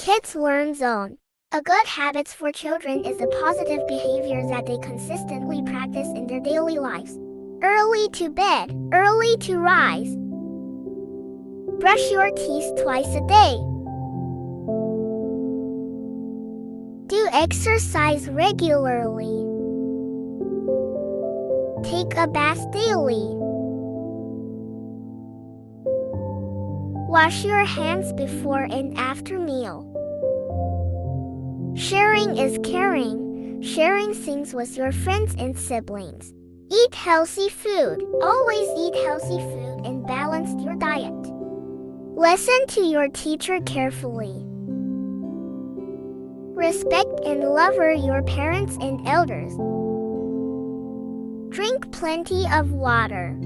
Kids Learn Zone. A good habits for children is a positive behavior that they consistently practice in their daily lives. Early to bed, early to rise. Brush your teeth twice a day. Do exercise regularly. Take a bath daily. Wash your hands before and after meal. Sharing is caring. Sharing things with your friends and siblings. Eat healthy food. Always eat healthy food and balance your diet. Listen to your teacher carefully. Respect and love your parents and elders. Drink plenty of water.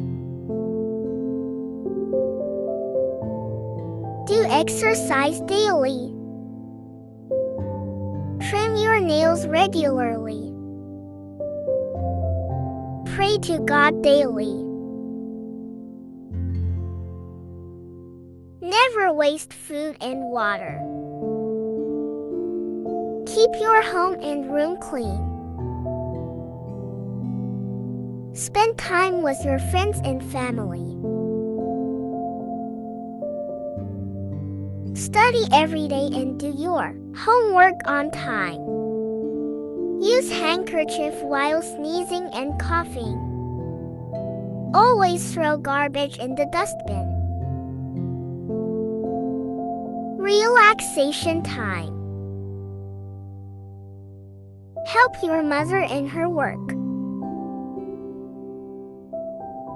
Do exercise daily. Trim your nails regularly. Pray to God daily. Never waste food and water. Keep your home and room clean. Spend time with your friends and family. Study every day and do your homework on time. Use handkerchief while sneezing and coughing. Always throw garbage in the dustbin. Relaxation time. Help your mother in her work.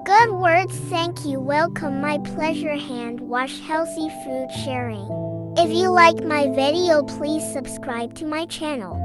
Good words, thank you, welcome, my pleasure, hand wash, healthy food sharing. If you like my video, please subscribe to my channel.